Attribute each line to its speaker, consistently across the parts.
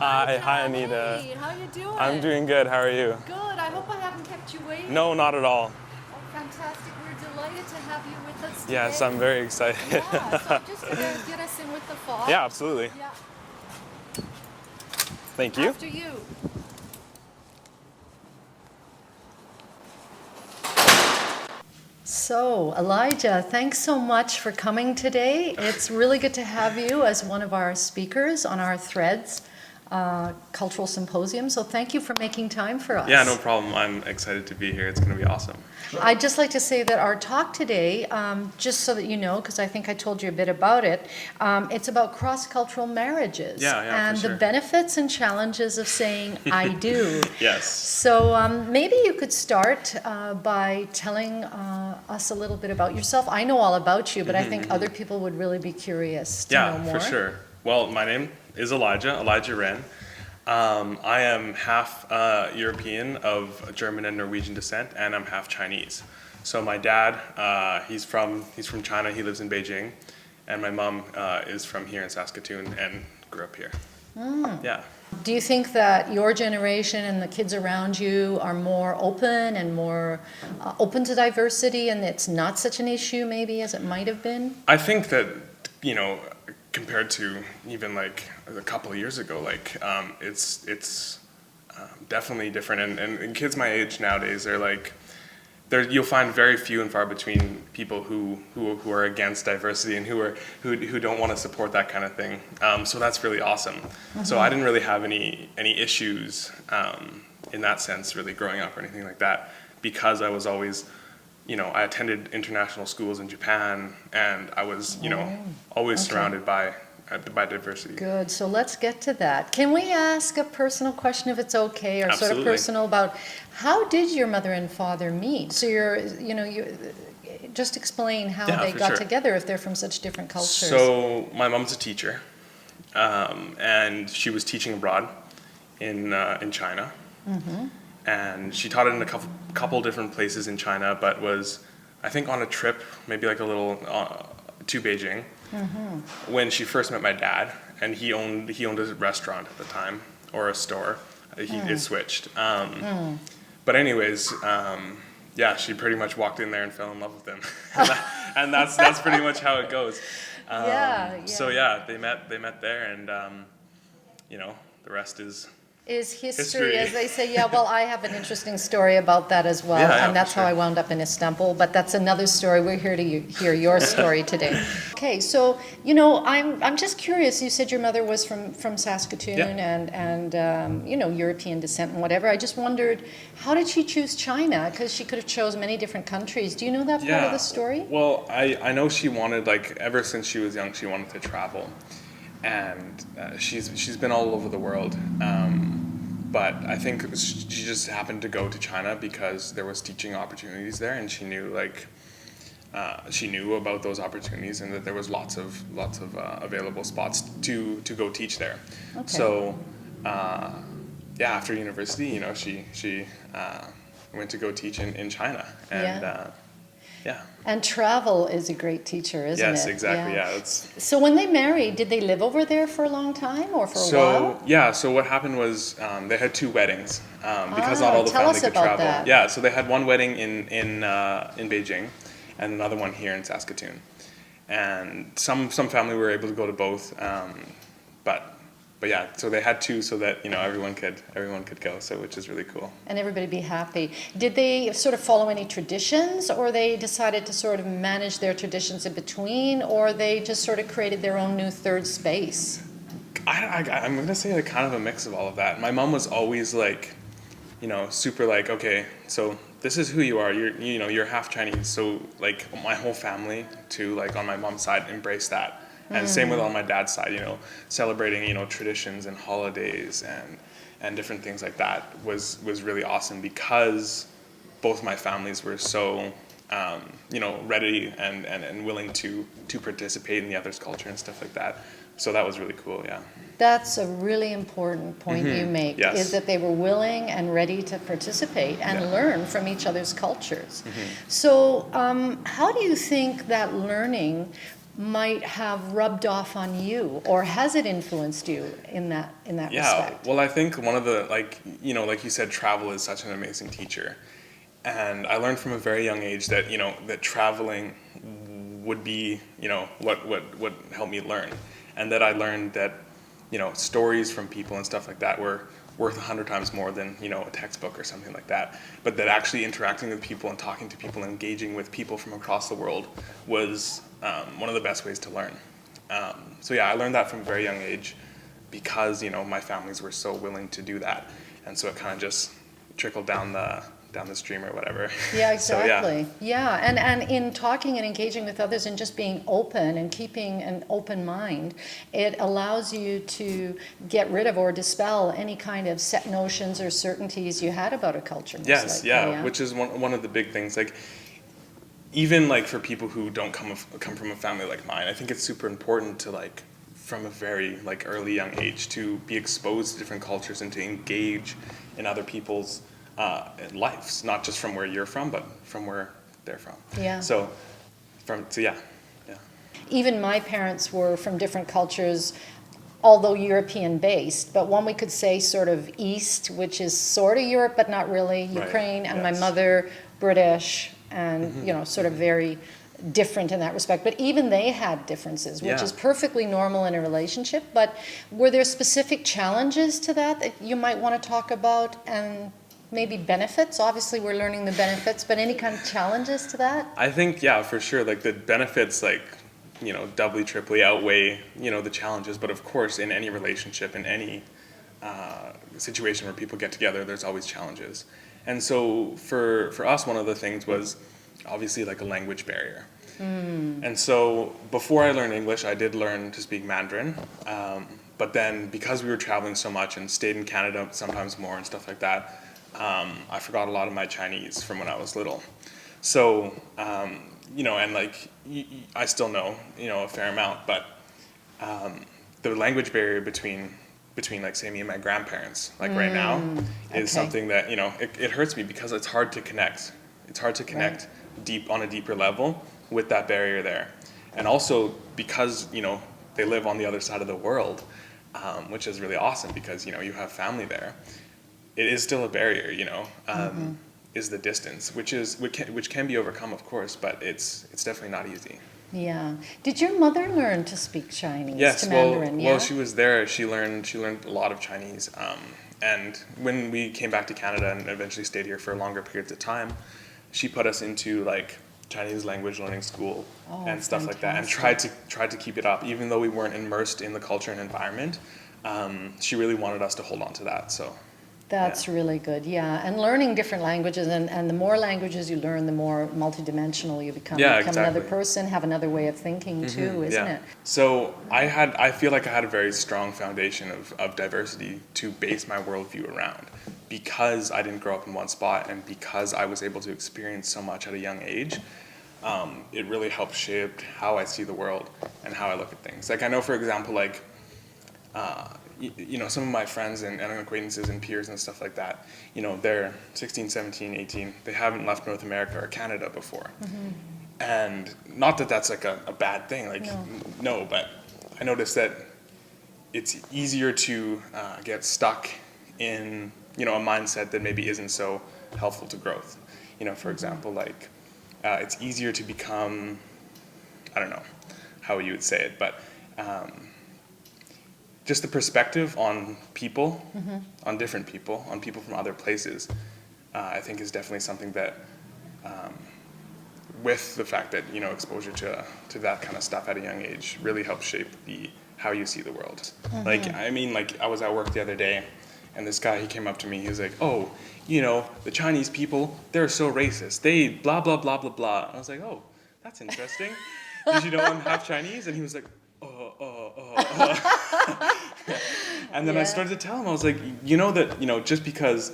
Speaker 1: Hi, Anita.
Speaker 2: How you doing?
Speaker 1: I'm doing good. How are you?
Speaker 2: Good. I hope I haven't kept you waiting.
Speaker 1: No, not at all.
Speaker 2: Oh, fantastic. We're delighted to have you with us today.
Speaker 1: Yes, I'm very excited.
Speaker 2: Yeah, so I'm just going to get us in with the thought.
Speaker 1: Yeah, absolutely.
Speaker 2: Yeah.
Speaker 1: Thank you.
Speaker 2: After you. So, Elijah, thanks so much for coming today. It's really good to have you as one of our speakers on our Threads Cultural Symposium. So thank you for making time for us.
Speaker 1: Yeah, no problem. I'm excited to be here. It's going to be awesome.
Speaker 2: I'd just like to say that our talk today, just so that you know, because I think I told you a bit about it, it's about cross-cultural marriages and
Speaker 1: for sure.
Speaker 2: the benefits and challenges of saying I do.
Speaker 1: Yes.
Speaker 2: So maybe you could start by telling us a little bit about yourself. I know all about you, but I think other people would really be curious to know more.
Speaker 1: Yeah, for sure. Well, my name is Elijah Wren. I am half European of German and Norwegian descent, and I'm half Chinese. So my dad, he's from China. He lives in Beijing, and my mom is from here in Saskatoon and grew up here. Yeah.
Speaker 2: Do you think that your generation and the kids around you are more open and more open to diversity, and it's not such an issue maybe as it might have been?
Speaker 1: I think that, compared to even like a couple of years ago, it's definitely different. And kids my age nowadays, you'll find very few and far between people who are against diversity and who don't want to support that kind of thing. So that's really awesome. So I didn't really have any issues in that sense really growing up or anything like that, because I was always, I attended international schools in Japan, and I was, always surrounded by diversity.
Speaker 2: Good. So let's get to that. Can we ask a personal question, if it's okay, or
Speaker 1: Absolutely.
Speaker 2: sort of personal, about how did your mother and father meet? So you just explain how they got together if they're from such different cultures.
Speaker 1: So my mom's a teacher, and she was teaching abroad in China. And she taught it in a couple different places in China, but was, I think, on a trip, maybe like a little to Beijing, when she first met my dad, and he owned a restaurant at the time, or a store. It switched. But anyways, she pretty much walked in there and fell in love with him, and that's pretty much how it goes. So they met there, and the rest is
Speaker 2: history, as they say. Yeah, well, I have an interesting story about that as well, and that's how I wound up in Istanbul, but that's another story. We're here to hear your story today. Okay, so, I'm just curious. You said your mother was from Saskatoon and European descent and whatever. I just wondered, how did she choose China? Because she could have chose many different countries. Do you know that part of the story?
Speaker 1: Well, I know she wanted, ever since she was young, she wanted to travel. And she's been all over the world, but I think she just happened to go to China because there was teaching opportunities there, and she knew about those opportunities, and that there was lots of available spots to go teach there. Okay. So after university, she went to go teach in China, and And travel is a great teacher, isn't it? Yes, exactly. Yeah.
Speaker 2: So when they married, did they live over there for a long time or for a while?
Speaker 1: Yeah. So what happened was they had two weddings because not all the family could travel. That. Yeah. So they had one wedding in Beijing, and another one here in Saskatoon. And some family were able to go to both, but yeah, so they had two so that everyone could go, so which is really cool.
Speaker 2: And everybody be happy. Did they sort of follow any traditions, or they decided to sort of manage their traditions in between, or they just sort of created their own new third space?
Speaker 1: I'm gonna say kind of a mix of all of that. My mom was always super okay, so this is who you are. You're half Chinese, so my whole family too, on my mom's side, embraced that. And same with on my dad's side, celebrating, traditions and holidays and different things like that was really awesome, because both my families were so, ready and willing to participate in the other's culture and stuff like that. So that was really cool, yeah.
Speaker 2: That's a really important point you make, is that they were willing and ready to participate and learn from each other's cultures. So how do you think that learning might have rubbed off on you, or has it influenced you in that respect?
Speaker 1: Well, I think one of the, like, like you said, travel is such an amazing teacher. And I learned from a very young age that, that traveling would be, what helped me learn. And that I learned that, stories from people and stuff like that were worth 100 times more than, a textbook or something like that. But that actually interacting with people and talking to people and engaging with people from across the world was one of the best ways to learn. So yeah, I learned that from a very young age because, my families were so willing to do that. And so it kind of just trickled down the stream or whatever.
Speaker 2: Yeah, exactly. So, yeah, and in talking and engaging with others and just being open and keeping an open mind, it allows you to get rid of or dispel any kind of set notions or certainties you had about a culture.
Speaker 1: Yes, yeah, which is one of the big things. Like, even like for people who don't come from a family like mine, I think it's super important to, like, from a very, like, early young age, to be exposed to different cultures and to engage in other people's lives, not just from where you're from, but from where they're from.
Speaker 2: Yeah.
Speaker 1: So yeah.
Speaker 2: Even my parents were from different cultures, although European based, but one we could say sort of East, which is sort of Europe, but not really, Ukraine,
Speaker 1: right.
Speaker 2: And
Speaker 1: Yes.
Speaker 2: my mother, British, and sort of very different in that respect. But even they had differences, which is perfectly normal in a relationship. But were there specific challenges to that you might want to talk about, and maybe benefits? Obviously, we're learning the benefits, but any kind of challenges to that?
Speaker 1: I think, yeah, for sure. Like, the benefits, like, doubly, triply outweigh, the challenges. But of course, in any relationship, in any situation where people get together, there's always challenges. And so for us, one of the things was obviously like a language barrier. And so before I learned English, I did learn to speak Mandarin. But then because we were traveling so much and stayed in Canada sometimes more and stuff like that, I forgot a lot of my Chinese from when I was little. So, and like, I still know, a fair amount, but the language barrier between like, say, me and my grandparents, like right now, is something that, it hurts me because it's hard to connect. It's hard to connect on a deeper level with that barrier there. And also because, they live on the other side of the world, which is really awesome because, you have family there. It is still a barrier, is the distance, which can be overcome, of course, but it's definitely not easy.
Speaker 2: Yeah. Did your mother learn to speak Chinese?
Speaker 1: Yes.
Speaker 2: To Mandarin?
Speaker 1: Well, she was there. She learned a lot of Chinese. And when we came back to Canada and eventually stayed here for longer periods of time, she put us into like Chinese language learning school and stuff like that, and tried to keep it up, even though we weren't immersed in the culture and environment. She really wanted us to hold on to that. So.
Speaker 2: That's really good, yeah. And learning different languages, and the more languages you learn, the more multidimensional you become.
Speaker 1: Yeah,
Speaker 2: you become
Speaker 1: exactly.
Speaker 2: another person, have another way of thinking too, isn't it?
Speaker 1: So I feel like I had a very strong foundation of diversity to base my worldview around, because I didn't grow up in one spot and because I was able to experience so much at a young age. It really helped shape how I see the world and how I look at things. Like, I know, for example, like, some of my friends and acquaintances and peers and stuff like that, they're 16, 17, 18. They haven't left North America or Canada before. And not that that's like a bad thing, like, no, but I noticed that it's easier to get stuck in, a mindset that maybe isn't so helpful to growth. For example, like, it's easier to become, I don't know how you would say it, but just the perspective on people, on different people, on people from other places, I think is definitely something that, with the fact that, exposure to that kind of stuff at a young age really helps shape how you see the world. Like, I was at work the other day, and this guy, he came up to me, he was like, oh, the Chinese people, they're so racist. They blah, blah, blah, blah, blah. I was like, oh, that's interesting. Did you know I'm half Chinese? And he was like, and then I started to tell him, I was like, that, just because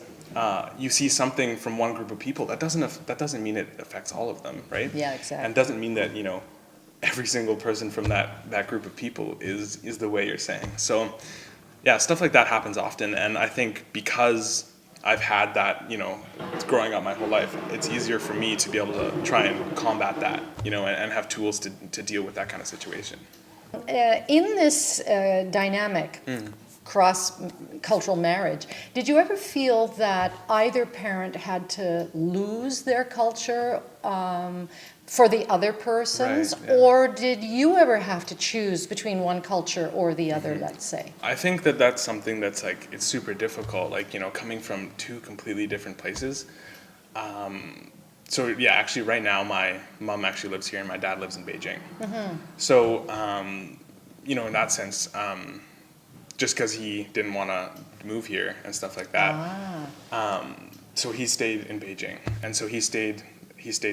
Speaker 1: you see something from one group of people, that doesn't mean it affects all of them, right?
Speaker 2: Yeah, exactly.
Speaker 1: And doesn't mean that, every single person from that group of people is the way you're saying. So, yeah, stuff like that happens often, and I think because I've had that, growing up my whole life. It's easier for me to be able to try and combat that, and have tools to deal with that kind of situation.
Speaker 2: In this dynamic, cross-cultural marriage, did you ever feel that either parent had to lose their culture for the other person's,
Speaker 1: Right, yeah.
Speaker 2: or did you ever have to choose between one culture or the other, let's say?
Speaker 1: I think that that's something that's like, it's super difficult, coming from two completely different places. So yeah, actually right now my mom actually lives here and my dad lives in Beijing. So, in that sense, just because he didn't want to move here and stuff like that, so he stayed in Beijing, and so he stayed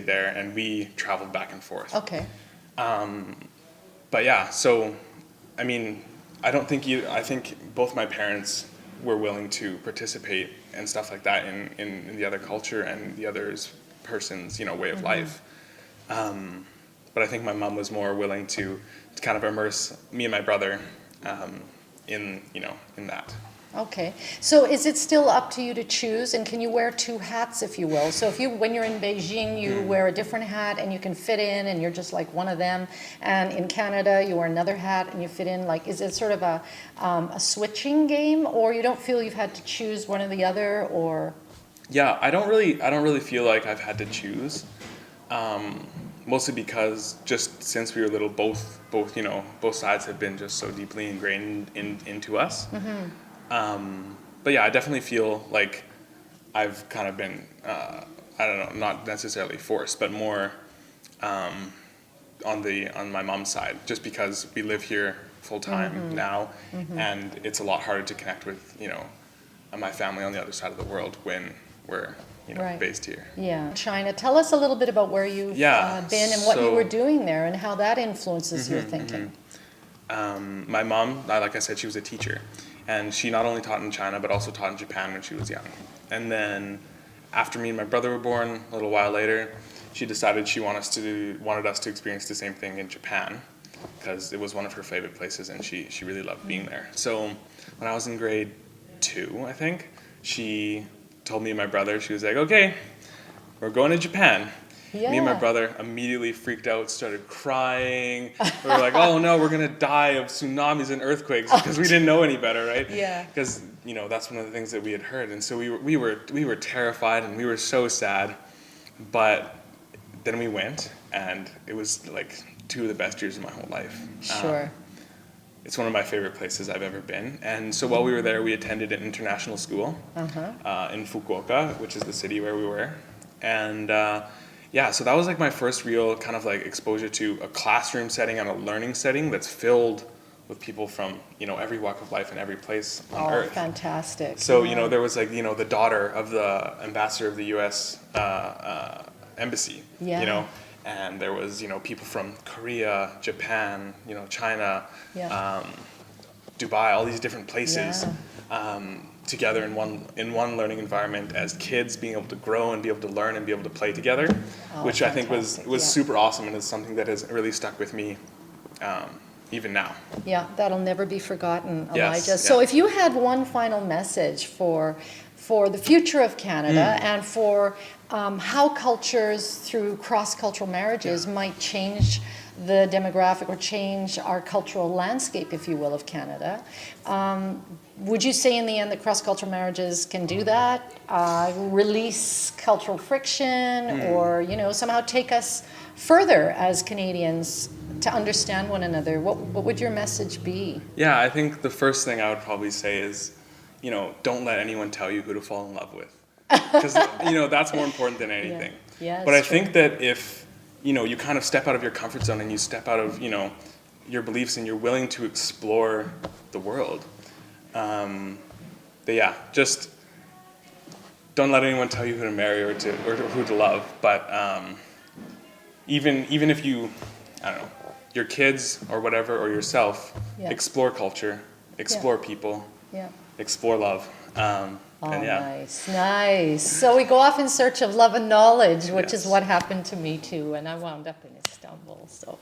Speaker 1: there, and we traveled back and forth.
Speaker 2: Okay.
Speaker 1: But yeah, so I mean, I think both my parents were willing to participate and stuff like that in the other culture and the other person's way of life. But I think my mom was more willing to kind of immerse me and my brother in that.
Speaker 2: Okay, so is it still up to you to choose, and can you wear two hats, if you will? So when you're in Beijing, you wear a different hat and you can fit in and you're just like one of them, and in Canada you wear another hat and you fit in, like, is it sort of a switching game, or you don't feel you've had to choose one or the other, or?
Speaker 1: Yeah, I don't really feel like I've had to choose, mostly because just since we were little, both sides have been just so deeply ingrained into us. But yeah, I definitely feel like I've kind of been, I don't know, not necessarily forced, but more on my mom's side, just because we live here full time now, and it's a lot harder to connect with, my family on the other side of the world when we're
Speaker 2: Right.
Speaker 1: based here.
Speaker 2: Yeah. China, tell us a little bit about where you've been and what you were doing there and how that influences your thinking.
Speaker 1: My mom, like I said, she was a teacher. And she not only taught in China, but also taught in Japan when she was young. And then after me and my brother were born, a little while later, she decided she wanted us to experience the same thing in Japan, because it was one of her favorite places and she really loved being there. So when I was in grade 2, I think, she told me and my brother, she was like, okay, we're going to Japan.
Speaker 2: Yeah.
Speaker 1: Me and my brother immediately freaked out, started crying. We were like, oh no, we're going to die of tsunamis and earthquakes, because we didn't know any better, right?
Speaker 2: Yeah.
Speaker 1: Because, that's one of the things that we had heard. And so we were terrified and we were so sad. But then we went, and it was like 2 of the best years of my whole life.
Speaker 2: Sure.
Speaker 1: It's one of my favorite places I've ever been. And so while we were there, we attended an international school in Fukuoka, which is the city where we were. And so that was like my first real kind of like exposure to a classroom setting and a learning setting that's filled with people from, every walk of life and every place on earth.
Speaker 2: Oh, fantastic.
Speaker 1: So, there was like, the daughter of the ambassador of the U.S. Embassy, and there was, people from Korea, Japan, China, Dubai, all these different places. Together in one learning environment as kids, being able to grow and be able to learn and be able to play together, which I think was super awesome, and is something that has really stuck with me even now. Yeah,
Speaker 2: that'll never be forgotten, Elijah.
Speaker 1: Yes,
Speaker 2: so if you had one final message for the future of Canada and for how cultures through cross-cultural marriages might change the demographic or change our cultural landscape, if you will, of Canada. Would you say in the end that cross-cultural marriages can do that, release cultural friction, or somehow take us further as Canadians to understand one another? What would your message be?
Speaker 1: Yeah, I think the first thing I would probably say is, don't let anyone tell you who to fall in love with, because that's more important than anything.
Speaker 2: Yeah,
Speaker 1: but I think that if you kind of step out of your comfort zone and you step out of your beliefs and you're willing to explore the world. Just don't let anyone tell you who to marry or who to love. But even if you, I don't know, your kids or whatever, or yourself, explore culture, explore people, explore love.
Speaker 2: Nice. So we go off in search of love and knowledge, which is what happened to me too, and I wound up in Istanbul. So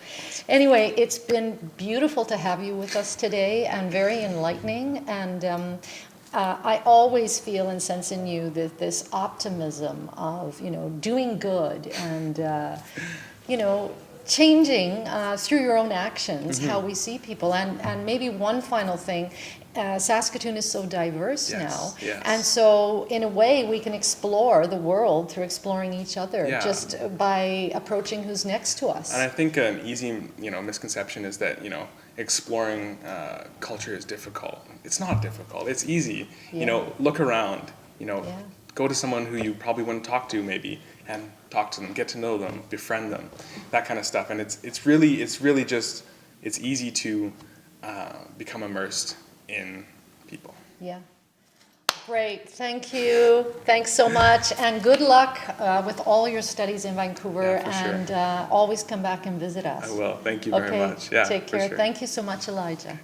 Speaker 2: anyway, it's been beautiful to have you with us today and very enlightening, and I always feel and sense in you that this optimism of, doing good and, changing through your own actions how we see people. And maybe one final thing, Saskatoon is so diverse now.
Speaker 1: Yes.
Speaker 2: And so in a way we can explore the world through exploring each other just by approaching who's next to us.
Speaker 1: And I think an easy, misconception is that, exploring culture is difficult. It's not difficult. It's easy. Look around. Go to someone who you probably wouldn't talk to maybe, and talk to them, get to know them, befriend them, that kind of stuff. And it's really just, it's easy to become immersed in people.
Speaker 2: Yeah. Great. Thank you. Thanks so much. And good luck with all your studies in Vancouver.
Speaker 1: Yeah, for sure.
Speaker 2: And always come back and visit us.
Speaker 1: I will. Thank you very much. Yeah,
Speaker 2: Take care.
Speaker 1: Sure.
Speaker 2: Thank you so much, Elijah.